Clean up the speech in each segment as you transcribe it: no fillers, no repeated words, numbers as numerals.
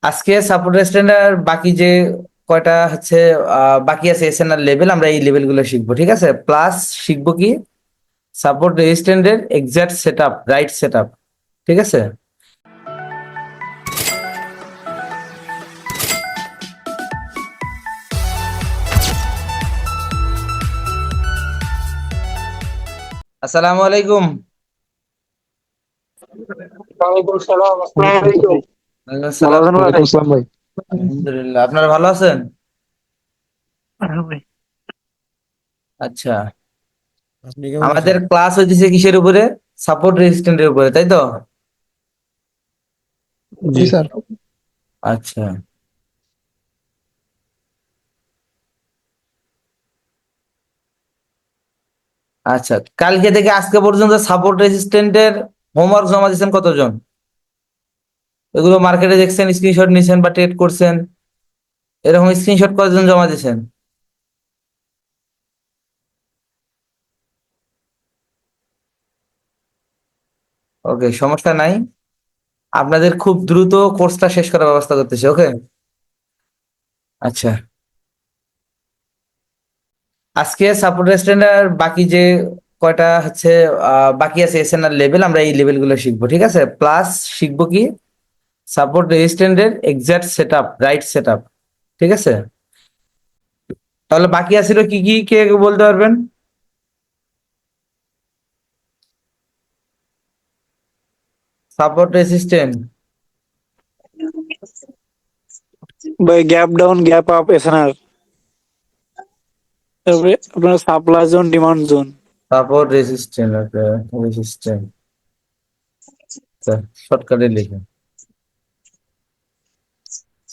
আজকে support restaurant আর বাকি যে কয়টা হচ্ছে বাকি আছে এসএনআর লেভেল, আমরা এই লেভেলগুলো শিখবো, ঠিক আছে? প্লাস শিখবো কি সাপোর্ট রেজিস্ট্যান্টের এক্সাক্ট সেটআপ, রাইট সেটআপ, ঠিক আছে? আসসালামু আলাইকুম। ওয়ালাইকুম সালাম, আসসালামু আলাইকুম। ওয়ালাইকুম ভালো আসসালাম। আছেন ভাই? ওয়ালাইকুম আসসালাম ভাই। আলহামদুলিল্লাহ, আপনারা ভালো আছেন? হ্যাঁ ভাই। আচ্ছা, আপনি কেমন আমাদের আছেন? ক্লাস হইতেছে কিসের উপরে? সাপোর্ট রেজিস্ট্যান্টের উপরে, তাই তো? জি স্যার। আচ্ছা আচ্ছা, কালকে থেকে আজকে পর্যন্ত সাপোর্ট রেজিস্ট্যান্টের হোমওয়ার্ক জমা দিয়েছেন কতজন? এগুলো মার্কেটে দেখছেন, স্ক্রিনশট নিছেন বা ট্রেড করছেন, এরকম স্ক্রিনশট কতজন জমা দিয়েছেন? ওকে, সমস্যা নাই। আপনাদের খুব দ্রুত কোর্সটা শেষ করার ব্যবস্থা করতেছে, ওকে? আচ্ছা, আজকে সাপোর্ট রেস্টুরেন্টের বাকি যে কয়টা হচ্ছে বাকি আছে এসএনআর লেভেল, আমরা এই লেভেলগুলো শিখবো, ঠিক আছে? প্লাস শিখবো কি সাপোর্ট রেজিস্ট্যান্টের এক্সাক্ট সেটআপ, রাইট সেটআপ, ঠিক আছে? তাহলে বাকি আছিল কি কি, কে বলতে পারবেন? সাপোর্ট রেজিস্ট্যান্ট, ভাই gap down, gap up, SNR, তারপরে আপনার supply zone, demand zone. Support resistant, okay, resistant, শর্টকাটে লিখে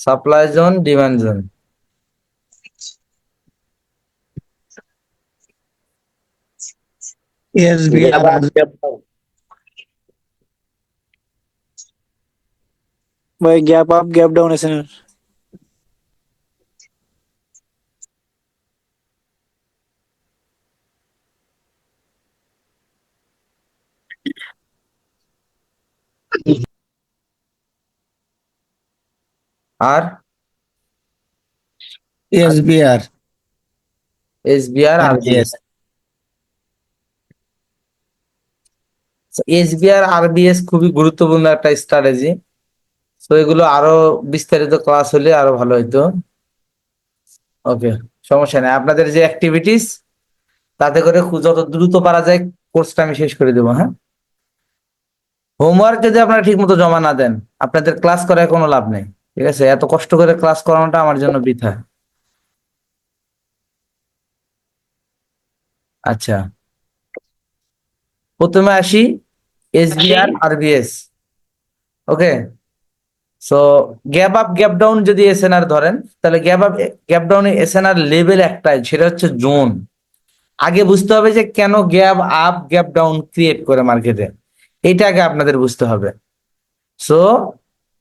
supply zone, demand zone. SBR. ভাই gap up, gap down, SNR. আর SBR SBR, RBS. RBS. SBR RBS খুবই গুরুত্বপূর্ণ একটা স্ট্র্যাটেজি। তো এগুলো আরো বিস্তারিত ক্লাস হলে আরো ভালো হইতো। ওকে, সমস্যা নেই। আপনাদের যে অ্যাক্টিভিটিস, তাতে করে যত দ্রুত পারা যায় কোর্সটা আমি শেষ করে দেবো, হ্যাঁ? হোমওয়ার্ক যদি আপনারা ঠিক মতো জমা না দেন, আপনাদের ক্লাস করায় কোনো লাভ নেই, ঠিক আছে? এত কষ্ট করে ক্লাস করানোটা আমার জন্য বৃথা। আচ্ছা, প্রথমে আসি SBR RBS, okay? So gap up gap down যদি এসএনআর ধরেন, তাহলে গ্যাপ আপ গ্যাপ ডাউনে এসএনআর লেভেল একটাই, সেটা হচ্ছে জোন। আগে বুঝতে হবে যে কেন gap up gap down create করে মার্কেটে, এটা আগে আপনাদের বুঝতে হবে। সো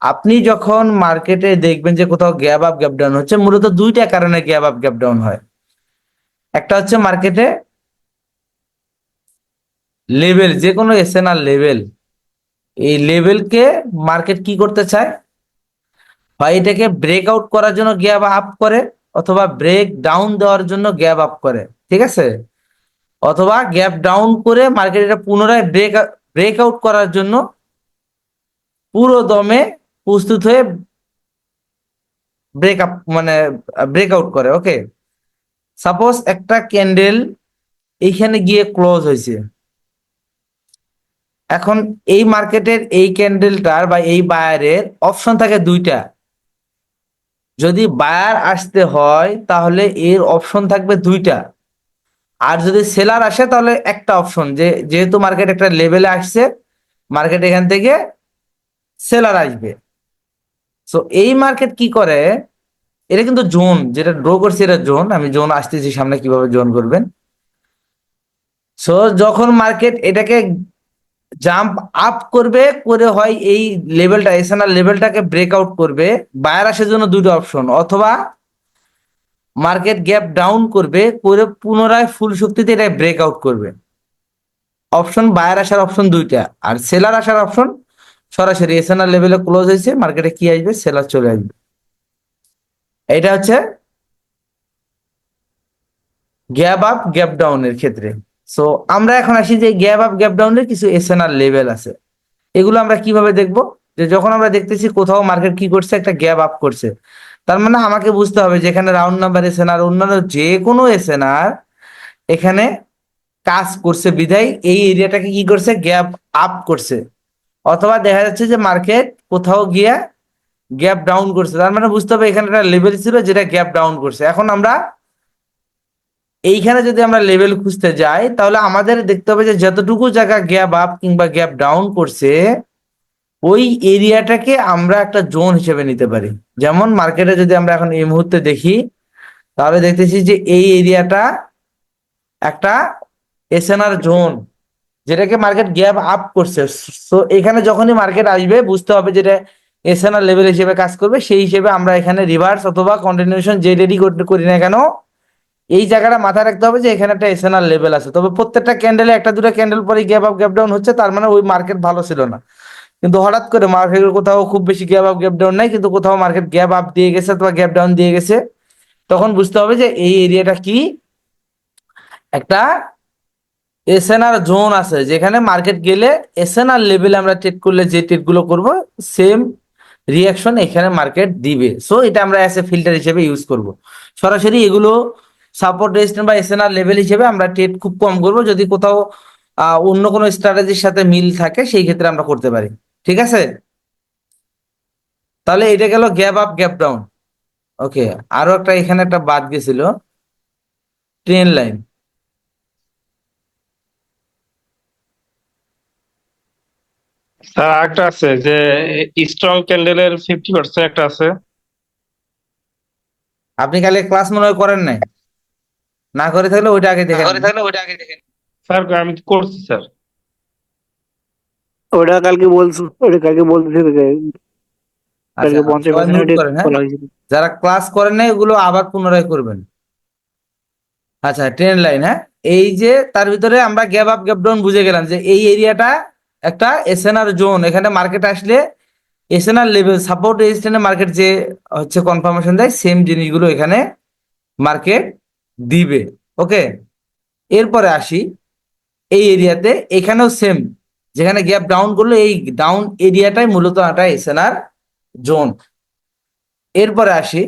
আপনি যখন মার্কেটে দেখবেন যে কোথাও গ্যাপ আপ গ্যাপ ডাউন হচ্ছে, মূলত দুইটা কারণে গ্যাপ আপ গ্যাপ ডাউন হয়। একটা হচ্ছে মার্কেটে লেভেল, যে কোনো এসএনআর লেভেল, এই লেভেলকে মার্কেট কি করতে চায়, হয় এটাকে ব্রেক আউট করার জন্য গ্যাপ আপ করে, অথবা ব্রেক ডাউন দেওয়ার জন্য গ্যাপ আপ করে, ঠিক আছে? অথবা গ্যাপ ডাউন করে মার্কেট এটা পুনরায় ব্রেক আউট করার জন্য পুরো দমে প্রস্তুত হয়ে ব্রেক আপ মানে ব্রেক আউট করে, ওকে? সাপোজ একটা ক্যান্ডেল এইখানে গিয়ে ক্লোজ হয়েছে। এখন এই মার্কেটের এই ক্যান্ডেলটার বা এই বায়ারের অপশন থাকে দুইটা। যদি বায়ার আসতে হয় তাহলে এর অপশন থাকবে দুইটা, আর যদি সেলার আসে তাহলে একটা অপশন, যে যেহেতু মার্কেট একটা লেভেলে আসছে, মার্কেট এখান থেকে সেলার আসবে। সো এই মার্কেট কি করে, এটা কিন্তু জোন, যেটা ড্র করছে এটা জোন, আমি জোন আসতেছি সামনে কিভাবে জোন করবেন। সো যখন মার্কেট এটাকে জাম্প আপ করবে, করে হয় এই লেভেলটা এসএনআর লেভেলটাকে ব্রেকআউট করবে, বায়ার আসার জন্য দুটো অপশন, অথবা মার্কেট গ্যাপ ডাউন করবে, করে পুনরায় ফুল শক্তিতে এটা ব্রেকআউট করবে। অপশন বায়ার আসার অপশন দুইটা, আর সেলার আসার অপশন সরাসরি এসএনআর লেভেলে ক্লোজ হয়েছে, মার্কেটে কি আসবে, সেলার চলে আসবে। এটা হচ্ছে গ্যাপ আপ গ্যাপ ডাউনের ক্ষেত্রে। সো আমরা এখন আসি যে গ্যাপ আপ গ্যাপ ডাউনের কিছু এসএনআর লেভেল আছে, এগুলো আমরা কিভাবে দেখব? যে যখন আমরা দেখতেছি কোথাও মার্কেট কি করছে, একটা গ্যাপ আপ করছে, তার মানে আমাকে বুঝতে হবে যে এখানে রাউন্ড নাম্বার এসএনআর অন্যান্য যে কোনো এসএনআর এখানে কাজ করছে বিধায় এই এরিয়াটাকে কি করছে, গ্যাপ আপ করছে। অথবা দেখা যাচ্ছে যে মার্কেট কোথাও গিয়া গ্যাপ ডাউন করছে, তার মানে বুঝতে হবে এখানে একটা লেভেল ছিল যেটা গ্যাপ ডাউন করছে। এখন আমরা এইখানে যদি আমরা লেভেল খুঁজতে যাই, তাহলে আমাদের দেখতে হবে যে যতটুকু জায়গা গ্যাপ আপ কিংবা গ্যাপ ডাউন করছে ওই এরিয়াটাকে আমরা একটা জোন হিসেবে নিতে পারি। যেমন মার্কেটে যদি আমরা এখন এই মুহূর্তে দেখি, তাহলে দেখতেছি যে এই এরিয়াটা একটা এসএনআর জোন, যেটাকে মার্কেট গ্যাপ আপ করছে। সো এখানে যখনই মার্কেট আসবে বুঝতে হবে যেটা এসএনআর লেভেল হিসেবে কাজ করবে, সেই হিসেবে আমরা এখানে রিভার্স অথবা কন্টিনিউশন যে রেডি করি না কেন, এই জায়গাটা মাথায় রাখতে হবে যে এখানে একটা এসএনআর লেভেল আছে। তবে প্রত্যেকটা ক্যান্ডেলে একটা দুটো ক্যান্ডেল পরে গ্যাপ আপ গ্যাপ ডাউন হচ্ছে, তার মানে ওই মার্কেট ভালো ছিল না। কিন্তু হঠাৎ করে মার্কেটের কোথাও খুব বেশি গ্যাপ আপ গ্যাপ ডাউন নাই, কিন্তু কোথাও মার্কেট গ্যাপ আপ দিয়ে গেছে অথবা গ্যাপ ডাউন দিয়ে গেছে, তখন বুঝতে হবে যে এই এরিয়াটা কি, একটা এসএনআর জোন আছে, যেখানে মার্কেট গেলে এসএনআর লেভেলে আমরা ট্রেড করলে যে ট্রেড গুলো করবো সেম রিয়াকশন এখানে মার্কেট দিবে। সো এটা আমরা অ্যাজ এ ফিল্টার হিসেবে ইউজ করব। সরাসরি এগুলো সাপোর্ট রেজিস্ট্যান্স বা এসএনআর লেভেল হিসেবে আমরা ট্রেড খুব কম করব, যদি কোথাও অন্য কোনো স্ট্র্যাটেজির সাথে মিল থাকে সেই ক্ষেত্রে আমরা করতে পারি। ঠিক আছে, তাহলে এটা গেল গ্যাপ আপ গ্যাপ ডাউন। ওকে, আরো একটা এখানে একটা বাদ গেছিল, ট্রেন লাইন। স্যার আরেকটা আছে যে স্ট্রং ক্যান্ডেলের 50% একটা আছে। আপনি কালকে ক্লাস মনে হয় করেন নাই, না করে থাকলে ওইটা আগে দেখেন। স্যার আমি করছি স্যার। ওটা কালকে বলছো, ওটা কালকে বলতেছি তোকে, আচ্ছা, কালকে 50 সবাই নোট মিনিটে করেন, হ্যাঁ, বলা হয়েছিল। যারা ক্লাস করেন নাই ওগুলো আবার পুনরায় করবেন। আচ্ছা, ট্রেন লাইন, হ্যাঁ, এই যে তার ভিতরে আমরা গ্যাপ আপ গ্যাপ ডাউন বুঝে গেলাম যে এই এরিয়াটা একটা এসএনআর জোন, এখানে মার্কেট আসলে SNR level support resistance market যে হচ্ছে কনফার্মেশন দেয়, সেম জিনিসগুলো এখানে মার্কেট দিবে। ওকে, এরপরে আসি এই এরিয়াতে, এখানেও সেম, যেখানে গ্যাপ ডাউন করলো এই ডাউন এরিয়াটাই মূলত একটা এসএনআর জোন। এরপরে আসি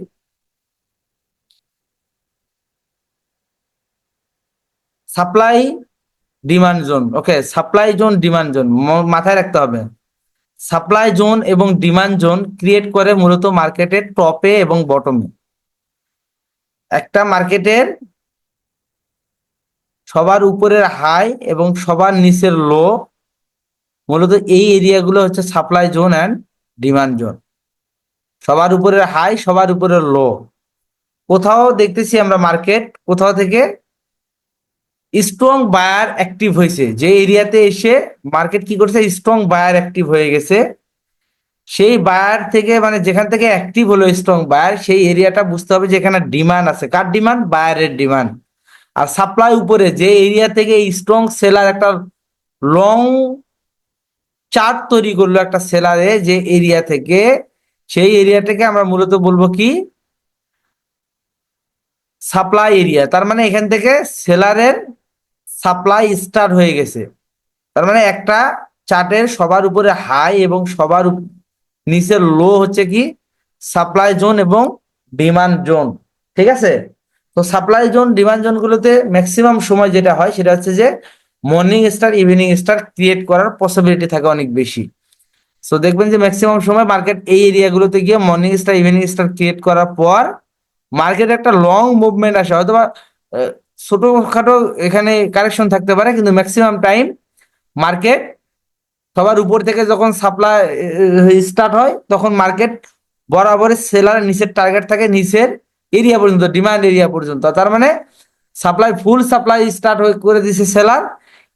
সাপ্লাই ডিমান্ড জোন। ওকে, সাপ্লাই জোন ডিমান্ড জোন মাথায় রাখতে হবে। সাপ্লাই জোন এবং ডিমান্ড জোন ক্রিয়েট করে মূলত মার্কেটের টপে এবং বটমে। একটা মার্কেটের সবার উপরের হাই এবং সবার নিচের লো, মূলত এই এরিয়াগুলো হচ্ছে supply zone and demand zone. সবার উপরের হাই, সবার উপরের লো। কোথাও দেখতেছি আমরা মার্কেট কোথাও থেকে স্ট্রং বায়ার অ্যাক্টিভ হয়েছে, যে এরিয়াতে এসে মার্কেট কি করছে, স্ট্রং বায়ার অ্যাক্টিভ হয়ে গেছে, সেই বায়ার থেকে মানে যেখান থেকে অ্যাক্টিভ হলো স্ট্রং বায়ার, সেই এরিয়াটা বুঝতে হবে যে এখানে ডিমান্ড আছে। কার ডিমান্ড? বায়ারের ডিমান্ড। আর সাপ্লাই উপরে যে এরিয়া থেকে স্ট্রং সেলার একটা লং চার্ট তৈরি করলো একটা সেলারে, যে এরিয়া থেকে, সেই এরিয়াটাকে আমরা মূলত বলবো কি, সাপ্লাই এরিয়া। তার মানে এখান থেকে সেলারের সাপ্লাই স্টার্ট হয়ে গেছে। তার মানে একটা চার্টের সবার উপরে হাই এবং সবার নিচের লো হচ্ছে কি, সাপ্লাই জোন এবং ডিমান্ড জোন। ঠিক আছে, তো সাপ্লাই জোন ডিমান্ড জোন গুলোতে ম্যাক্সিমাম সময় যেটা হয় সেটা হচ্ছে যে morning star evening star create করার পসিবিলিটি থাকে অনেক বেশি। সো দেখবেন যে ম্যাক্সিমাম সময় মার্কেট এই এরিয়াগুলোতে গিয়ে morning star evening star create করার পর মার্কেট একটা লং মুভমেন্ট আসে, অথবা ছোটখাটো এখানে কারেকশন থাকতে পারে, কিন্তু ম্যাক্সিমাম টাইম মার্কেট সবার উপর থেকে যখন সাপ্লাই স্টার্ট হয় তখন মার্কেট বরাবর সেলার নিচের টার্গেট থাকে নিচের এরিয়া পর্যন্ত, ডিমান্ড এরিয়া পর্যন্ত। তার মানে সাপ্লাই ফুল সাপ্লাই স্টার্ট হয়ে করে দিছে সেলার,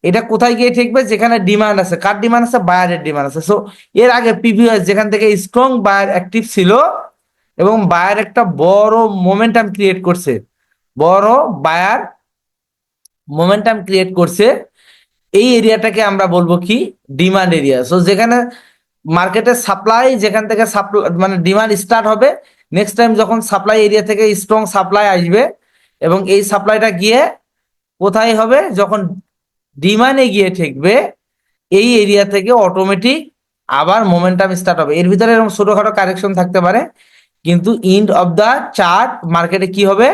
এটা কোথায় গিয়ে ঠেকবে, যেখানে ডিমান্ড আছে। কার ডিমান্ড আছে? বায়ারের ডিমান্ড আছে। সো এর আগে প্রিভিয়াস যেখান থেকে স্ট্রং বায়ার অ্যাক্টিভ ছিল এবং বায়ার একটা বড় মোমেন্টাম ক্রিয়েট করছে, বড় বায়ার মোমেন্টাম ক্রিয়েট করছে, এই এরিয়াটাকে আমরা বলবো কি, ডিমান্ড এরিয়া। সো যেখানে মার্কেটের সাপ্লাই যেখান থেকে সাপ্লাই মানে ডিমান্ড স্টার্ট হবে, নেক্সট টাইম যখন সাপ্লাই এরিয়া থেকে স্ট্রং সাপ্লাই আসবে এবং এই সাপ্লাইটা গিয়ে কোথায় হবে, যখন ডিমান্ডে গিয়ে ঠেকবে এই এরিয়া থেকে অটোমেটিক আবার মোমেন্টাম স্টার্ট হবে। এর ভিতরে এরকম ছোটখাটো কারেকশন থাকতে পারে, কিন্তু এন্ড অফ দা চার্ট মার্কেটে কি হবে,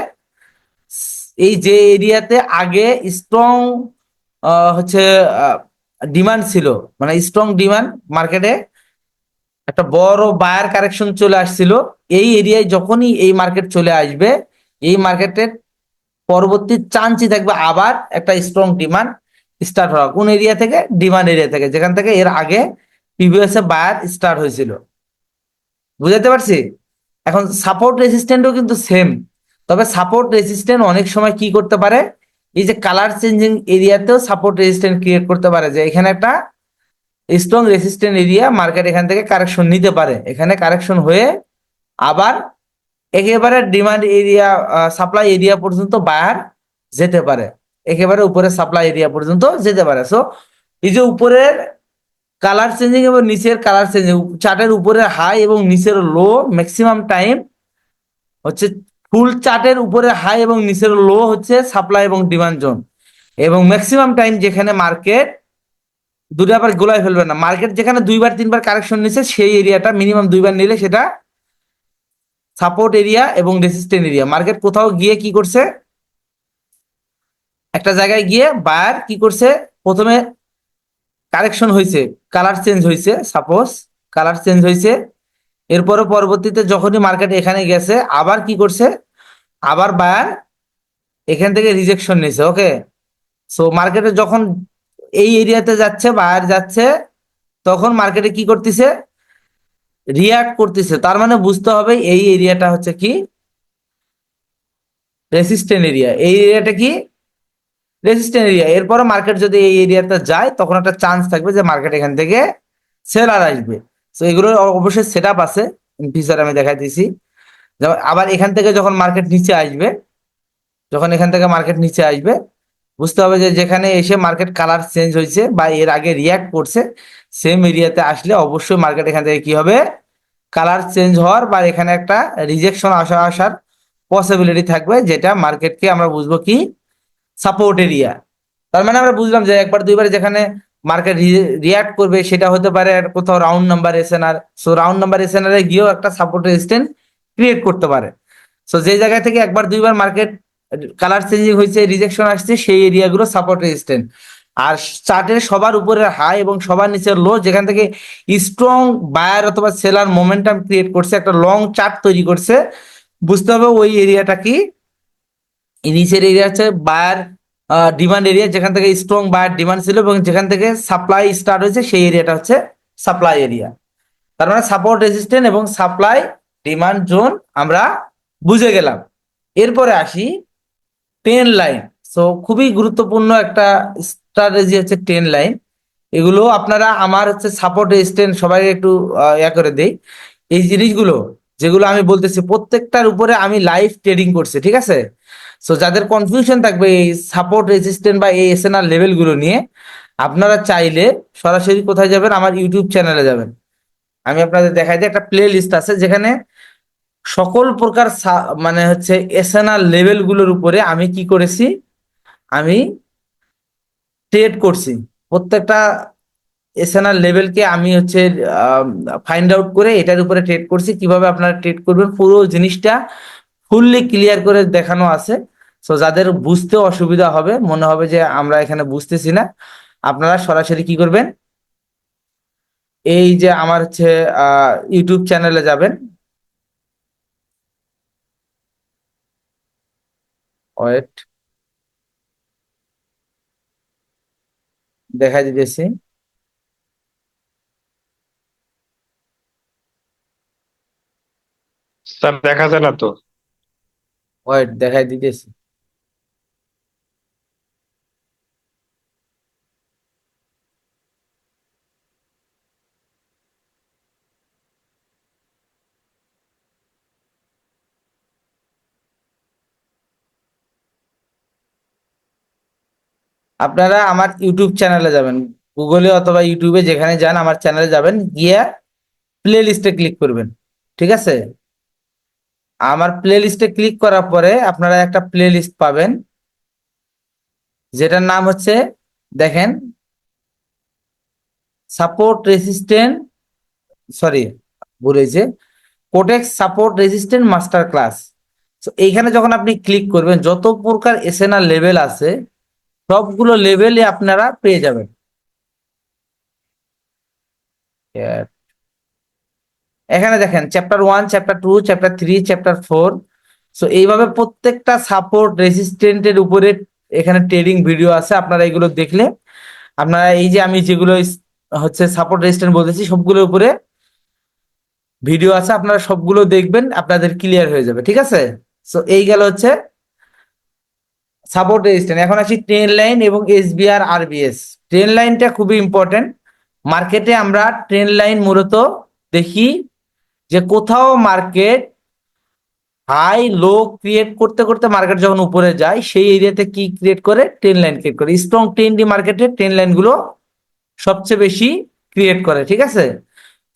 এই যে এরিয়াতে আগে স্ট্রং হচ্ছে ডিমান্ড ছিল, মানে স্ট্রং ডিমান্ড মার্কেটে একটা বড় বায়ার কারেকশন চলে আসছিল, এই এরিয়ায় যখনই এই মার্কেট চলে আসবে, এই মার্কেটের পরবর্তী চান্সই থাকবে আবার একটা স্ট্রং ডিমান্ড স্টার্ট হওয়া। কোন এরিয়া থেকে? ডিমান্ড এরিয়া থেকে, যেখান থেকে এর আগে প্রিভিয়াস বায়ার স্টার্ট হয়েছিল। বুঝাতে পারছি? এখন সাপোর্ট রেজিস্ট্যান্টও কিন্তু সেম, তবে সাপোর্ট রেজিস্ট্যান্ট অনেক সময় কি করতে পারে, এই যে কালার চেঞ্জিং এরিয়াতেও সাপোর্ট রেজিস্ট্যান্ট ক্রিয়েট করতে পারে, যে এখানে একটা স্ট্রং রেজিস্ট্যান্ট এরিয়া, মার্কেট এখান থেকে কারেকশন নিতে পারে, এখানে কারেকশন হয়ে আবার একেবারে ডিমান্ড এরিয়া সাপ্লাই এরিয়া পর্যন্ত বায়ার যেতে পারে, একেবারে উপরে সাপ্লাই এরিয়া পর্যন্ত যেতে পারে। সো এই যে উপরের কালার চেঞ্জিং এবং নিচের কালার চেঞ্জিং, চার্টের উপরের হাই এবং নিচের লো ম্যাক্সিমাম টাইম হচ্ছে ফুল চার্টের উপরে হাই এবং নিচের লো হচ্ছে সাপ্লাই এবং ডিমান্ড জোন, এবং ম্যাক্সিমাম টাইম যেখানে মার্কেট দুটো আবার গোলায় ফেলবে না, মার্কেট যেখানে দুইবার তিনবার কারেকশন নিছে সেই এরিয়াটা মিনিমাম দুইবার নিলে সেটা সাপোর্ট এরিয়া এবং রেসিস্ট্যান্ট এরিয়া। মার্কেট কোথাও গিয়ে কি করছে, একটা জায়গায় গিয়ে বায়ার কি করছে, প্রথমে কারেকশন হয়েছে, কালার চেঞ্জ হয়েছে, সাপোজ কালার চেঞ্জ হয়েছে, এরপরে পরবর্তীতে যখনই মার্কেট এখানে গেছে আবার কি করছে, আবার বায়ার এখান থেকে রিজেকশন নিছে। ওকে, সো মার্কেটে যখন এই এরিয়াতে যাচ্ছে বায়ার যাচ্ছে, তখন মার্কেটে কি করতেছে, রিয়াক্ট করতেছে। তার মানে বুঝতে হবে এই এরিয়াটা হচ্ছে কি রেসিস্ট্যান্ট এরিয়া, এই এরিয়াটা কি রেসিস্ট্যান্ট এরিয়া। এরপরে মার্কেট যদি এই এরিয়াতে যায় তখন একটা চান্স থাকবে যে মার্কেট এখান থেকে সেলার আসবে। তো এগুলোর অবশ্যই সেট আপ আছে, ফিচার আমি দেখাই দিয়েছি। যেমন আবার এখান থেকে যখন মার্কেট নিচে আসবে, যখন এখান থেকে মার্কেট নিচে আসবে বুঝতে হবে যে যেখানে এসে মার্কেট কালার চেঞ্জ হয়েছে বা এর আগে রিয়াক্ট করছে, সেম এরিয়াতে আসলে অবশ্যই মার্কেট এখান থেকে কি হবে, কালার চেঞ্জ হওয়ার বা এখানে একটা রিজেকশন আসার পসিবিলিটি থাকবে, যেটা মার্কেটকে আমরা বুঝবো কি সাপোর্ট এরিয়া। তার মানে আমরা বুঝলাম যে একবার দুইবার যেখানে মার্কেট রিয়াক্ট করবে সেটা হতে পারে কোথাও round number SNR, so round number SNR এ গিয়েও একটা সাপোর্ট রেজিস্ট্যান্স ক্রিয়েট করতে পারে। সো যে জায়গা থেকে একবার দুইবার মার্কেট কালার চেঞ্জিং হয়েছে, রিজেকশন আসছে, সেই এরিয়াগুলো সাপোর্ট রেজিস্ট্যান্ট। আর চার্টের সবার উপরের হাই এবং সবার নিচের লো, যেখান থেকে স্ট্রং বায়ার অথবা সেলার মোমেন্টাম ক্রিয়েট করছে, একটা লং চার্ট তৈরি করছে, বুঝতে হবে ওই এরিয়াটা কি, এই নিচের এরিয়া হচ্ছে বায়ার ডিমান্ড এরিয়া, যেখান থেকে স্ট্রং বায়ার ডিমান্ড ছিল এবং যেখান থেকে সাপ্লাই স্টার্ট হয়েছে সেই এরিয়াটা হচ্ছে সাপ্লাই এরিয়া। তার মানে সাপোর্ট রেজিস্ট্যান্ট এবং সাপ্লাই ডিমান্ড জোন আমরা বুঝে গেলাম। এরপরে আসি ট্রেন লাইন। সো খুবই গুরুত্বপূর্ণ একটা স্ট্র্যাটেজি হচ্ছে ট্রেন লাইন। এগুলো আপনারা আমার হচ্ছে সাপোর্ট রেজিস্ট্যান্ট সবাই একটু ইয়া করে দেই। এই জিনিসগুলো যেগুলো আমি বলতেছি প্রত্যেকটার উপরে আমি লাইভ ট্রেডিং করছি, ঠিক আছে? সো যাদের কনফিউশন থাকবে এই সাপোর্ট রেজিস্ট্যান্ট বা এই এসএনআর লেভেলগুলো নিয়ে, আপনারা চাইলে সরাসরি কোথায় যাবেন, আমার ইউটিউব চ্যানেলে যাবেন। আমি আপনাদের দেখাই দিই, একটা প্লে লিস্ট আছে যেখানে সকল প্রকার মানে হচ্ছে এসএনআর লেভেলগুলোর উপরে আমি কি করেছি, আমি ট্রেড করছি। প্রত্যেকটা এসএনআর লেভেলকে আমি হচ্ছে ফাইন্ড আউট করে এটার উপরে ট্রেড করছি। কিভাবে আপনারা ট্রেড করবেন পুরো জিনিসটা ফুললি ক্লিয়ার করে দেখানো আছে। সো যাদের বুঝতে অসুবিধা হবে, মনে হবে যে আমরা এখানে বুঝতেছি না, আপনারা সরাসরি কি করবেন, এই যে আমার হচ্ছে ইউটিউব চ্যানেলে যাবেন। ওয়েট, দেখা দিতেছি। স্যার দেখা যায় না তো। ওয়েট, দেখাই দিতেছি। আপনারা আমার ইউটিউব চ্যানেলে যাবেন, গুগলে অথবা ইউটিউবে যেখানে যান আমার চ্যানেলে যাবেন, গিয়ে প্লে লিস্টে ক্লিক করবেন। ঠিক আছে, আমার প্লে লিস্টে ক্লিক করার পরে আপনারা একটা প্লে লিস্ট পাবেন, যেটার নাম হচ্ছে, দেখেন, সাপোর্ট রেসিস্ট্যান্ট, সরি ভুল হয়েছে, Quotex support resistant master class. তো এইখানে যখন আপনি ক্লিক করবেন, যত প্রকার এসএনআর লেভেল আছে সবগুলো লেভেলে আপনারা পেয়ে যাবেন। এখানে দেখেন chapter 1, chapter 2, chapter 3, chapter 4। So এইভাবে প্রত্যেকটা সাপোর্ট রেসিস্ট্যান্টের উপরে এখানে ট্রেডিং ভিডিও আছে। আপনারা এগুলো দেখলে আপনারা এই যে আমি যেগুলো হচ্ছে সাপোর্ট রেজিস্ট্যান্ট বলতেছি সবগুলোর উপরে ভিডিও আছে, আপনারা সবগুলো দেখবেন, আপনাদের ক্লিয়ার হয়ে যাবে। ঠিক আছে, সো এই গেল হচ্ছে সাপোর্ট রেজিস্ট্যান্ট। এখন আসি ট্রেন লাইন এবং এসবিআর আরবিএস। ট্রেন লাইনটা খুবই ইম্পর্টেন্ট। মার্কেটে আমরা ট্রেন লাইন মূলত দেখি যে কোথাও মার্কেট হাই লো ক্রিয়েট করতে করতে মার্কেট যখন উপরে যায় সেই এরিয়াতে কি ক্রিয়েট করে, ট্রেন লাইন ক্রিয়েট করে। স্ট্রং ট্রেন্ডি মার্কেটে ট্রেন লাইন গুলো সবচেয়ে বেশি ক্রিয়েট করে। ঠিক আছে,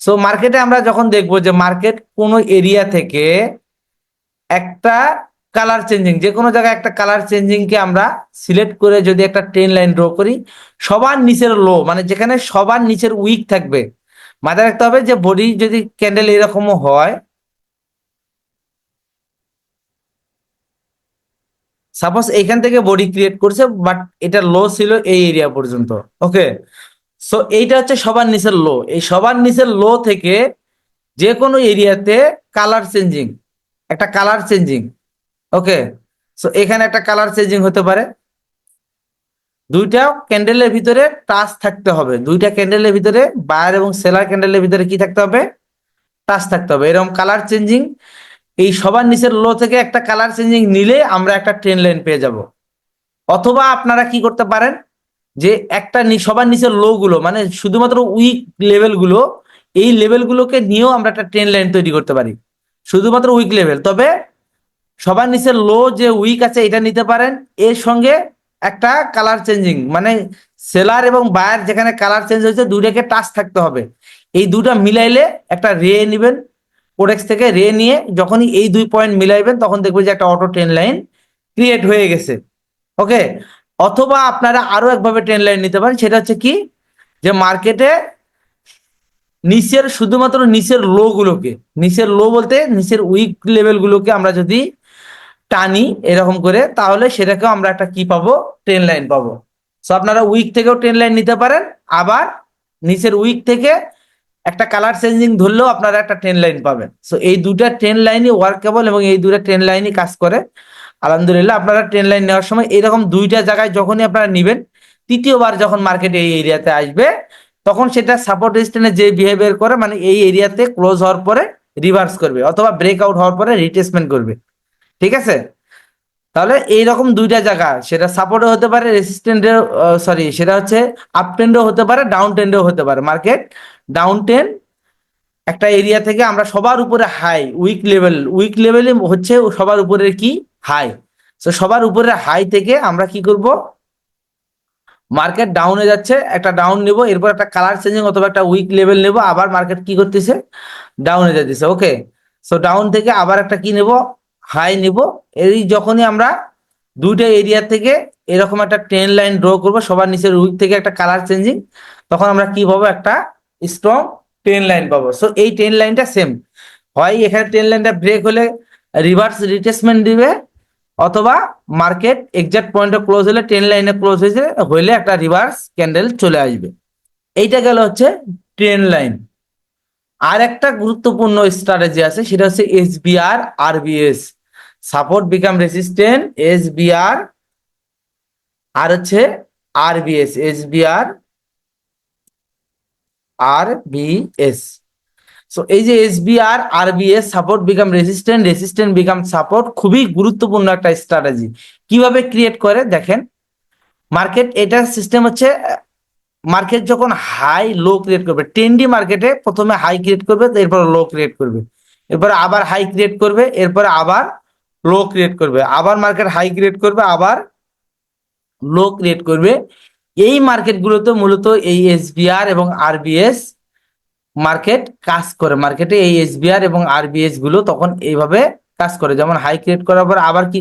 সো মার্কেটে আমরা যখন দেখবো যে মার্কেট কোনো এরিয়া থেকে একটা কালার চেঞ্জিং, যে কোনো জায়গায় একটা কালার চেঞ্জিং কে আমরা সিলেক্ট করে যদি একটা ট্রেন লাইন ড্র করি, সবার নিচের লো, মানে যেখানে সবার নিচের উইক থাকবে, মাথায় রাখতে হবে যে বডি যদি ক্যান্ডেল এরকমও হয়, সাপোজ এইখান থেকে বডি ক্রিয়েট করছে বাট এটা লো ছিল এই এরিয়া পর্যন্ত। ওকে, সো এইটা হচ্ছে সবার নিচের লো। এই সবার নিচের লো থেকে যে কোনো এরিয়াতে কালার চেঞ্জিং, একটা কালার চেঞ্জিং। ওকে, সো এখানে একটা কালার চেঞ্জিং হতে পারে। দুইটা ক্যান্ডেলের ভিতরে টাচ থাকতে হবে, দুইটা ক্যান্ডেলের ভিতরে বায়ার এবং সেলার ক্যান্ডেলের ভিতরে কি থাকতে হবে, টাচ থাকতে হবে। এরকম কালার চেঞ্জিং এই সবার নিচের লো থেকে একটা কালার চেঞ্জিং নিলে আমরা একটা ট্রেন লাইন পেয়ে যাব। অথবা আপনারা কি করতে পারেন যে একটা সবার নিচের লো গুলো, মানে শুধুমাত্র উইক লেভেল গুলো, এই লেভেল গুলোকে নিয়েও আমরা একটা ট্রেন লাইন তৈরি করতে পারি, শুধুমাত্র উইক লেভেল। তবে সবার নিচের লো যে উইক আছে এটা নিতে পারেন, এর সঙ্গে একটা কালার চেঞ্জিং, মানে সেলার এবং বায়ার যেখানে কালার চেঞ্জ হয়েছে দুইটাকে টাচ থাকতে হবে। এই দুটা মিলাইলে একটা রে নেবেন, কোডেক্স থেকে রে নিয়ে যখনই এই 2 পয়েন্ট মিলাইবেন তখন দেখবেন যে একটা অটো ট্রেন লাইন ক্রিয়েট হয়ে গেছে। ওকে, অথবা আপনারা আরো একভাবে ট্রেন লাইন নিতে পারেন, সেটা হচ্ছে কি, যে মার্কেটে নিচের শুধুমাত্র নিচের লো গুলোকে, নিচের লো বলতে নিচের উইক লেভেল গুলোকে আমরা যদি টানি এরকম করে, তাহলে সেটাকেও আমরা একটা কি পাবো, ট্রেন লাইন পাবো। সো আপনারা উইক থেকেও ট্রেন লাইন নিতে পারেন, আবার নিচের উইক থেকে একটা কালার চেঞ্জিং ধরলেও আপনারা একটা ট্রেন লাইন পাবেন। সো এই দুটা ট্রেন লাইনই ওয়ার্কেবল এবং এই দুটা ট্রেন লাইনই কাজ করে। আলহামদুলিল্লাহ, আপনারা ট্রেন লাইন নেওয়ার সময় এরকম দুইটা জায়গায় যখনই আপনারা নিবেন, তৃতীয়বার যখন মার্কেট এই এরিয়াতে আসবে তখন সেটা সাপোর্ট রেজিস্ট্যান্সে যে বিহেভিয়ার করে, মানে এই এরিয়াতে ক্লোজ হওয়ার পরে রিভার্স করবে অথবা ব্রেকআউট হওয়ার পরে রিট্রেসমেন্ট করবে। ঠিক আছে, তাহলে এইরকম দুইটা জায়গা, সেটা সাপোর্টও হতে পারে, রেসিস্ট্যান্টের, সরি সেটা হচ্ছে আপ ট্রেন্ডও হতে পারে, ডাউন ট্রেন্ডও হতে পারে। মার্কেট ডাউন ট্রেন্ড একটা এরিয়া থেকে আমরা সবার উপরে হাই, উইক লেভেলে হচ্ছে সবার উপরে কি, হাই। তো সবার উপরে হাই থেকে আমরা কি করব, মার্কেট ডাউনে যাচ্ছে, একটা ডাউন নেব, এরপর একটা কালার চেঞ্জিং অথবা একটা উইক লেভেল নেব, আবার মার্কেট কি করতেছে, ডাউনে যাচ্ছে। ওকে, সো ডাউন থেকে আবার একটা কি নেব, হাই নেব। এই যখনই আমরা দুইটা এরিয়া থেকে এরকম একটা ট্রেন লাইন ড্র করব সবার নিচের উইক থেকে একটা কালার চেঞ্জিং, তখন আমরা কি পাবো, একটা স্ট্রং ট্রেন লাইন পাবো। সো এই ট্রেন লাইনটা সেম, হয় এখানে ট্রেন লাইনটা ব্রেক হলে রিভার্স রিট্রেসমেন্ট দিবে, অথবা মার্কেট এক্সাক্ট পয়েন্টে ক্লোজ হলে, ট্রেন লাইনে ক্লোজ হয়েছে হইলে একটা রিভার্স ক্যান্ডেল চলে আসবে। এইটা গেল হচ্ছে ট্রেন লাইন। আর একটা গুরুত্বপূর্ণ স্ট্র্যাটেজি আছে, সেটা হচ্ছে SBR RBS, support become resistant, SBR আর হচ্ছে আরবিএস, এসবিআর আরবিএস। সো এই যে SBR RBS, support become resistant, resistant become support, খুবই গুরুত্বপূর্ণ একটা স্ট্র্যাটেজি। কিভাবে ক্রিয়েট করে দেখেন, মার্কেট এটার সিস্টেম হচ্ছে, মার্কেট যখন হাই লো ক্রিয়েট করবে, ট্রেন্ডি মার্কেটে প্রথমে হাই ক্রিয়েট করবে, এরপর লো ক্রিয়েট করবে, এরপরে আবার হাই ক্রিয়েট করবে, এরপরে আবার লো ক্রিয়েট করবে, আবার মার্কেট হাই ক্রিয়েট করবে, আবার লো ক্রিয়েট করবে। এই মার্কেটগুলোতে মূলত এই এসবিআর এবং আরবিএস মার্কেট কাজ করে। মার্কেটে এই এসবিআর এবং আরবিএস গুলো তখন এইভাবে কাজ করে, যেমন হাই ক্রিয়েট করার পর আবার কি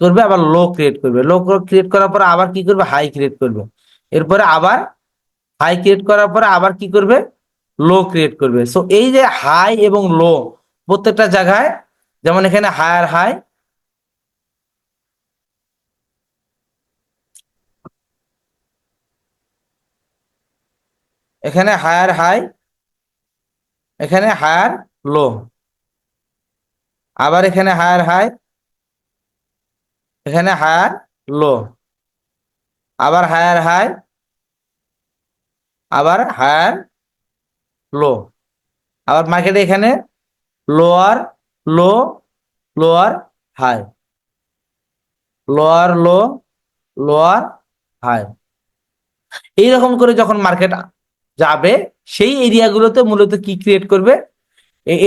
করবে, আবার লো ক্রিয়েট করবে, লো ক্রিয়েট করার পর আবার কি করবে, হাই ক্রিয়েট করবে, এরপরে আবার হাই ক্রিয়েট করার পরে আবার কি করবে, লো ক্রিয়েট করবে। সো এই যে হাই এবং লো প্রত্যেকটা জায়গায়, যেমন এখানে হায়ার হাই, এখানে হায়ার হাই, এখানে হায়ার লো, আবার এখানে হায়ার হাই, এখানে হায়ার লো, আবার হায়ার হাই, আবার হায়ার লো, আবার মার্কেটে এখানে lower low, lower high, lower low, lower high. এইরকম করে যখন মার্কেট যাবে সেই এরিয়াগুলোতে মূলত কি ক্রিয়েট করবে,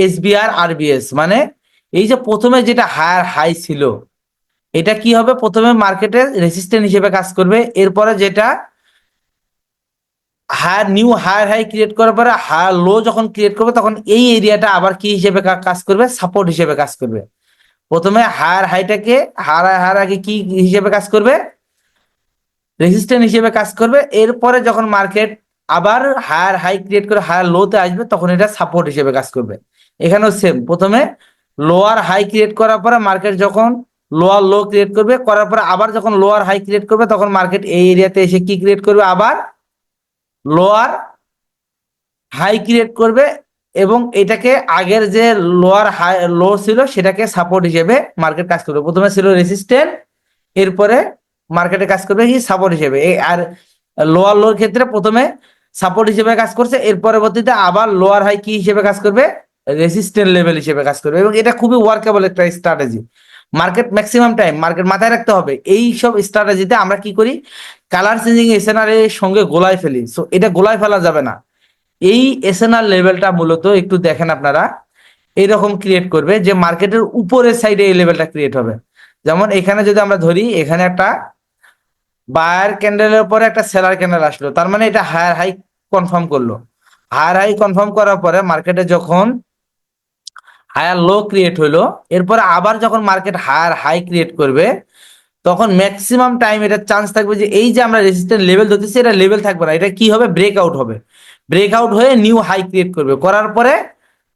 এসবিআর আরবিএস। মানে এই যে প্রথমে যেটা হায়ার হাই ছিল, এটা কি হবে, প্রথমে মার্কেটে রেজিস্ট্যান্স হিসেবে কাজ করবে, এরপরে যেটা higher new higher high create করার পরে হায়ার লো যখন ক্রিয়েট করবে, তখন এই এরিয়াটা আবার কি হিসেবে কাজ করবে, সাপোর্ট হিসেবে কাজ করবে। প্রথমে হায়ার হাইটাকে হায়ার আগে কি হিসেবে কাজ করবে, রেজিস্ট্যান্স হিসেবে কাজ করবে, এরপরে যখন মার্কেট আবার হায়ার হাই ক্রিয়েট করে হায়ার লোতে আসবে, তখন এটা সাপোর্ট হিসেবে কাজ করবে। এখানেও সেম, প্রথমে লোয়ার হাই ক্রিয়েট করার পরে মার্কেট যখন লোয়ার লো ক্রিয়েট করবে, করার পরে আবার যখন লোয়ার হাই ক্রিয়েট করবে, তখন মার্কেট এই এরিয়াতে এসে কি ক্রিয়েট করবে, আবার লোয়ার হাই ক্রিয়েট করবে, এবং এটাকে আগের যে লোয়ার হাই লো ছিল সেটাকে সাপোর্ট হিসেবে মার্কেট কাজ করবে। প্রথমে ছিল রেজিস্ট্যান্স, এরপরে মার্কেটে কাজ করবে কি সাপোর্ট হিসেবে। আর লোয়ার লোর ক্ষেত্রে প্রথমে সাপোর্ট হিসেবে কাজ করছে, এর পরবর্তীতে আবার লোয়ার হাই কি হিসেবে কাজ করবে, রেজিস্ট্যান্স লেভেল হিসেবে কাজ করবে। এবং এটা খুবই ওয়ার্কেবল একটা strategy. Market maximum time market মাথায় রাখতে হবে, এই সব স্ট্র্যাটেজিতে আমরা কি করি, কালার চেঞ্জিং এসএনআর এর সঙ্গে গোলায় ফেলি। সো এটা গোলায় ফেলা যাবে না। এই এসএনআর লেভেলটা মূলত একটু দেখেন আপনারা, এইরকম ক্রিয়েট করবে যে মার্কেটের উপরের সাইডে এই লেভেলটা ক্রিয়েট হবে। যেমন এখানে যদি আমরা ধরি, এখানে একটা বায়ার ক্যান্ডেলের পরে একটা সেলার ক্যান্ডেল আসলো, তার মানে এটা হায়ার হাই কনফার্ম করলো। হায়ার হাই কনফার্ম করার পরে মার্কেটে যখন হায়ার লো ক্রিয়েট হইলো, এরপরে আবার যখন মার্কেট হায়ার হাই ক্রিয়েট করবে, তখন ম্যাক্সিমাম টাইম এটা চান্স থাকবে যে এই যে আমরা রেজিস্ট্যান্স লেভেল ধরতেছি, এটা লেভেল থাকবে না, এটা কি হবে, ব্রেকআউট হবে। ব্রেকআউট হয়ে নিউ হাই ক্রিয়েট করবে, করার পরে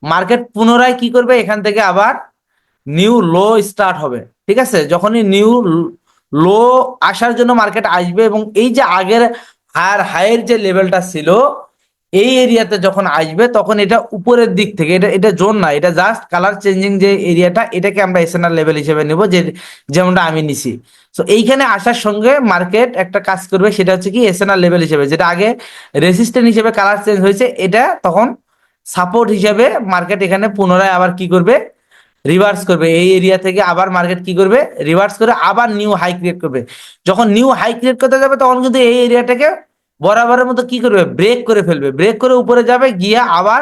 মার্কেট পুনরায় কি করবে, এখান থেকে আবার নিউ লো স্টার্ট হবে। ঠিক আছে, যখনই নিউ লো আসার জন্য মার্কেট আসবে, এবং এই যে আগের হায়ার হাইয়ের যে লেভেলটা ছিল এই এরিয়াতে যখন আসবে, তখন এটা উপরের দিক থেকে, এটা এটা জোন না, এটা জাস্ট কালার চেঞ্জিং যে এরিয়াটা, এটাকে আমরা এসএনআর লেভেল হিসেবে নিব, যে যেমনটা আমি নিছি। সো এইখানে আসার সঙ্গে মার্কেট একটা কাজ করবে, সেটা হচ্ছে কি এসএনআর লেভেল হিসেবে, যেটা আগে রেজিস্ট্যান্স হিসেবে কালার চেঞ্জ হয়েছে, এটা তখন সাপোর্ট হিসেবে মার্কেট এখানে পুনরায় আবার কি করবে, রিভার্স করবে। এই এরিয়া থেকে আবার মার্কেট কি করবে, রিভার্স করে আবার নিউ হাই ক্রিয়েট করবে। যখন নিউ হাই ক্রিয়েট করতে যাবে, তখন কিন্তু এই এরিয়াটাকে বরাবরের মতো কি করবে, ব্রেক করে ফেলবে, ব্রেক করে উপরে যাবে, গিয়ে আবার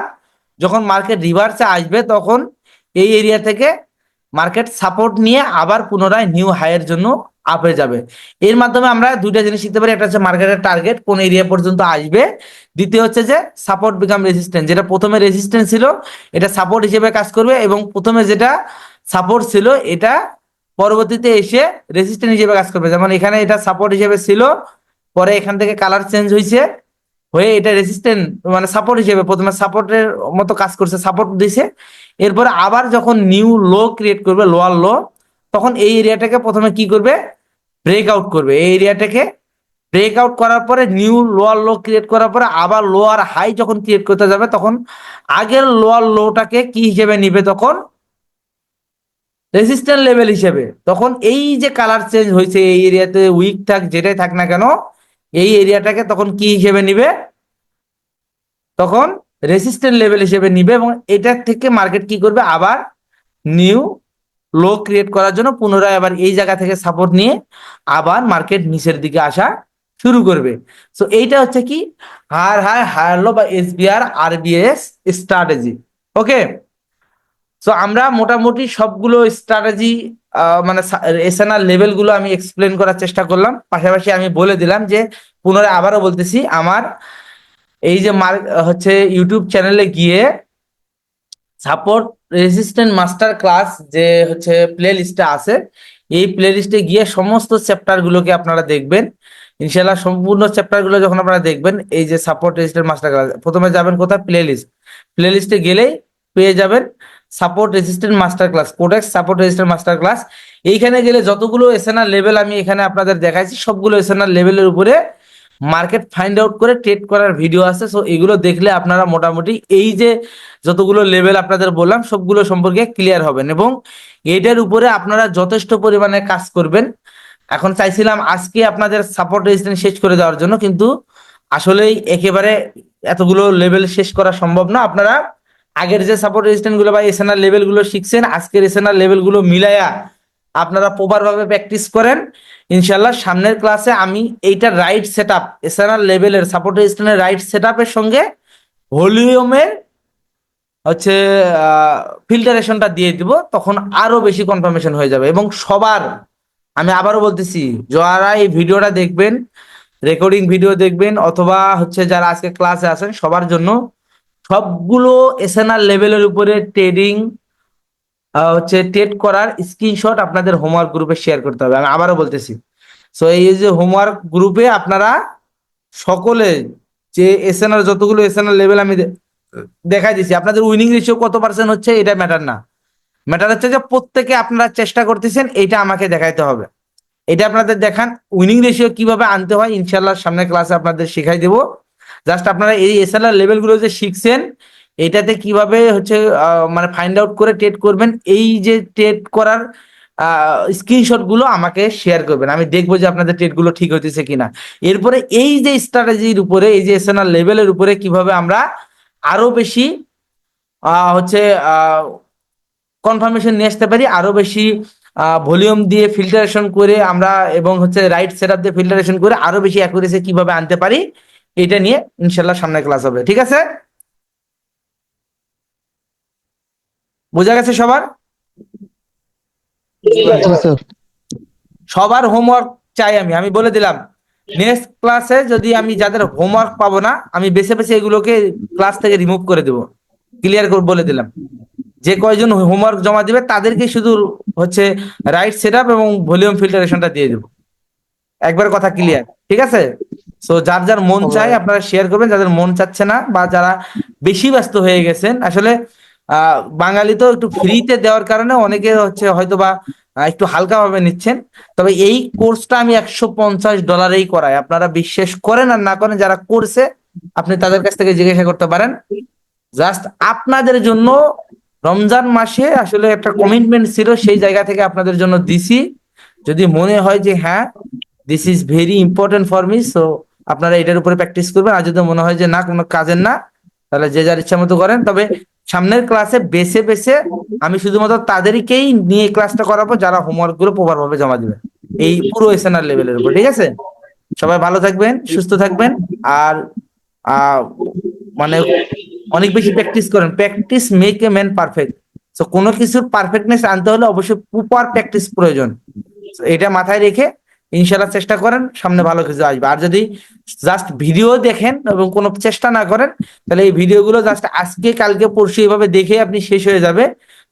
যখন মার্কেট রিভার্সে আসবে, তখন এই এরিয়া থেকে মার্কেট সাপোর্ট নিয়ে আবার পুনরায় নিউ হাইয়ের জন্য আপে যাবে। এর মাধ্যমে আমরা দুইটা জিনিস শিখতে পারি, একটা হচ্ছে মার্কেটের টার্গেট কোন এরিয়া পর্যন্ত আসবে, দ্বিতীয় হচ্ছে যে সাপোর্ট বিকাম রেজিস্ট্যান্স, যেটা প্রথমে রেজিস্ট্যান্স ছিল এটা সাপোর্ট হিসেবে কাজ করবে, এবং প্রথমে যেটা সাপোর্ট ছিল এটা পরবর্তীতে এসে রেজিস্ট্যান্স হিসেবে কাজ করবে। যেমন এখানে এটা সাপোর্ট হিসেবে ছিল, পরে এখান থেকে কালার চেঞ্জ হয়েছে, হয়ে এটা রেজিস্ট্যান্স মানে সাপোর্ট হিসেবে প্রথমে সাপোর্টের মতো কাজ করছে, সাপোর্ট দিছে, এরপরে আবার যখন নিউ লো ক্রিয়েট করবে, লোয়ার লো, তখন এই এরিয়াটাকে প্রথমে কি করবে, ব্রেকআউট করবে। এই এরিয়াটাকে ব্রেকআউট করার পরে নিউ লোয়ার লো ক্রিয়েট করার পরে আবার লোয়ার হাই যখন ক্রিয়েট করতে যাবে, তখন আগের লোয়ার লোটাকে কি হিসেবে নিবে, তখন রেজিস্ট্যান্স লেভেল হিসেবে। তখন এই যে কালার চেঞ্জ হয়েছে এই এরিয়াতে, উইক থাক যেটাই থাক না কেন, এই এরিয়াটাকে তখন কি হিসেবে নিবে, তখন রেজিস্ট্যান্স লেভেল হিসেবে নিবে, এবং এটার থেকে মার্কেট কি করবে, আবার নিউ লো ক্রিয়েট করার জন্য পুনরায় আবার এই জায়গা থেকে সাপোর্ট নিয়ে আবার মার্কেট নিচের দিকে আসা শুরু করবে। সো এইটা হচ্ছে কি হায়ার হাই হায়ার লো বা এসবিআর আরবিএস স্ট্র্যাটেজি। ওকে, সো আমরা মোটামুটি সবগুলো স্ট্র্যাটেজি মানে এসএনআর লেভেল গুলো আমি এক্সপ্লেন করার চেষ্টা করলাম, পাশাপাশি আমি বলে দিলাম যে পুনরায় আবারও বলতেছি, আমার এই যে হচ্ছে ইউটিউব চ্যানেলে গিয়ে সাপোর্ট রেজিস্ট্যান্ট মাস্টার ক্লাস যে হচ্ছে প্লে লিস্টে আছে, এই প্লে লিস্টে গিয়ে সমস্ত চ্যাপ্টার গুলোকে আপনারা দেখবেন। ইনশাল্লাহ সম্পূর্ণ চ্যাপ্টার গুলো যখন আপনারা দেখবেন, এই যে সাপোর্ট রেজিস্ট্যান্ট মাস্টার ক্লাস, প্রথমে যাবেন কোথায়, প্লে লিস্ট, প্লে লিস্টে গেলেই পেয়ে যাবেন support resistant master class, codex support resistant master class. এইখানে গেলে যতগুলো এসএনআর লেভেল আমি এখানে আপনাদের দেখাইছি, সবগুলো এসএনআর লেভেলের উপরে মার্কেট ফাইন্ড আউট করে ট্রেড করার ভিডিও আছে। সো এগুলো দেখলে আপনারা মোটামুটি এই যে যতগুলো লেভেল আপনাদের বললাম সবগুলো সম্পর্কে ক্লিয়ার হবেন, এবং এটার উপরে আপনারা যথেষ্ট পরিমাণে কাজ করবেন। এখন চাইছিলাম আজকে আপনাদের সাপোর্ট রেজিস্ট্যান্স শেষ করে দেওয়ার জন্য, কিন্তু আসলেই একেবারে এতগুলো লেভেল শেষ করা সম্ভব না। আপনারা আগের যে সাপোর্ট রেজিস্ট্যান্স গুলো বা এসএনআর লেভেল গুলো শিখছেন, আজকের এসএনআর লেভেল গুলো মিলাইয়া আপনারা প্রপার ভাবে প্র্যাকটিস করেন। ইনশাল্লাহ সামনের ক্লাসে আমি এইটা রাইট সেট আপ, এসএনআর লেভেলের সাপোর্ট রেজিস্ট্যান্সের রাইট সেট আপের সঙ্গে ভলিউমের হচ্ছে ফিল্টারেশনটা দিয়ে দিব, তখন আরো বেশি কনফার্মেশন হয়ে যাবে। এবং সবার, আমি আবারও বলতেছি, যারা এই ভিডিওটা দেখবেন, রেকর্ডিং ভিডিও দেখবেন, অথবা হচ্ছে যারা আজকে ক্লাসে আছেন, সবার জন্য সবগুলো এসএনআর লেভেলের উপরে ট্রেডিং হচ্ছে ট্রেড করার স্ক্রিনশট আপনাদের হোমওয়ার্ক গ্রুপে শেয়ার করতে হবে। আমি আবারও বলতেছি, সো এই যে হোমওয়ার্ক গ্রুপে আপনারা সকলে যে এসএনআর যতগুলো এসএনআর লেভেল আমি দেখাই দিচ্ছি, আপনাদের উইনিং রেশিও কত পার্সেন্ট হচ্ছে এটা ম্যাটার না, ম্যাটার হচ্ছে যে প্রত্যেকে আপনারা চেষ্টা করতেছেন, এইটা আমাকে দেখাইতে হবে। এটা আপনাদের দেখান, উইনিং রেশিও কিভাবে আনতে হয় ইনশাল্লাহ সামনের ক্লাসে আপনাদের শিখাই দেবো। জাস্ট আপনারা এই এসএনআর লেভেল গুলো যে শিখছেন, এটাতে কিভাবে হচ্ছে মানে ফাইন্ড আউট করে ট্রেড করবেন, এই যে ট্রেড করার স্ক্রিনশট গুলো আমাকে শেয়ার করবেন, আমি দেখবো যে আপনাদের ট্রেড গুলো ঠিক হইতেছে কিনা। এরপরে এই যে স্ট্র্যাটেজির উপরে, এই যে এসএনআর লেভেলের উপরে কিভাবে আমরা আরো বেশি হচ্ছে কনফার্মেশন নিয়ে আসতে পারি, আরো বেশি ভলিউম দিয়ে ফিল্টারেশন করে আমরা, এবং হচ্ছে রাইট সেটআপ দিয়ে ফিল্টারেশন করে আরো বেশি অ্যাকুরেসি কিভাবে আনতে পারি, এটা নিয়ে ইনশাল্লাহ সামনে ক্লাস হবে। ঠিক আছে, বোঝা গেছে সবার? সবার হোমওয়ার্ক চাই, আমি বলে দিলাম নেক্সট ক্লাসে যদি আমি যাদের হোমওয়ার্ক পাবো না, আমি বেছে বেছে এগুলোকে ক্লাস থেকে রিমুভ করে দেবো, ক্লিয়ার করে বলে দিলাম। যে কয়জন হোমওয়ার্ক জমা দিবে তাদেরকে শুধু হচ্ছে রাইট সেটআপ এবং ভলিউম ফিল্টারেশনটা দিয়ে দেবো, একবার কথা ক্লিয়ার? ঠিক আছে, সো যার যার মন চায় আপনারা শেয়ার করবেন, যাদের মন চাচ্ছে না বা যারা বেশি ব্যস্ত হয়ে গেছেন, আসলে বাঙালি তো একটু ফ্রিতে দেওয়ার কারণে অনেকে হচ্ছে হয়তো বা একটু হালকা ভাবে নিচ্ছেন, তবে এই কোর্সটা আমি $150 করাই, আপনারা বিশ্বাস করেন আর না করেন, যারা করছে আপনি তাদের কাছ থেকে জিজ্ঞাসা করতে পারেন। জাস্ট আপনাদের জন্য রমজান মাসে আসলে একটা কমিটমেন্ট ছিল, সেই জায়গা থেকে আপনাদের জন্য দিছি। যদি মনে হয় যে হ্যাঁ this is very important for me, so আপনারা এটার উপরে প্র্যাকটিস করবেন। আর যদি মনে হয় যে না, কোনো কাজের না, তাহলে যে যার ইচ্ছা মতো করেন। তবে সামনের ক্লাসে বেছে বেছে আমি শুধুমাত্র তাদেরকেই নিয়ে ক্লাসটা করাবো যারা হোমওয়ার্ক গুলো প্রপার ভাবে জমা দিবেন এই পুরো এসএনআর লেভেলের উপর। ঠিক আছে, সবাই ভালো থাকবেন, সুস্থ থাকবেন, আর মানে অনেক বেশি প্র্যাকটিস করেন। Practice make a man perfect. তো কোনো কিছুর পারফেক্টনেস আনতে হলে অবশ্যই প্রপার প্র্যাকটিস প্রয়োজন। এটা মাথায় রেখে ইনশাল্লাহ চেষ্টা করেন, সামনে ভালো কিছু আসবে। আর যদি জাস্ট ভিডিও দেখেন এবং কোনো চেষ্টা না করেন, তাহলে এই ভিডিওগুলো জাস্ট আজকে কালকে পরশু এভাবে দেখে আপনি শেষ হয়ে যাবে,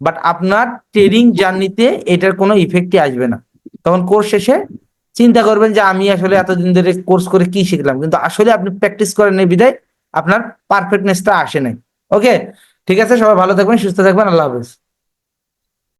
বাট আপনার ট্রেডিং জার্নিতে এটার কোনো ইফেক্টই আসবে না। তখন কোর্স শেষে চিন্তা করবেন যে আমি আসলে এতদিন ধরে কোর্স করে কি শিখলাম, কিন্তু আসলে আপনি প্র্যাকটিস করেন এই বিধায় আপনার পারফেক্টনেসটা আসে নাই। ওকে, ঠিক আছে, সবাই ভালো থাকবেন, সুস্থ থাকবেন, আল্লাহ হাফেজ।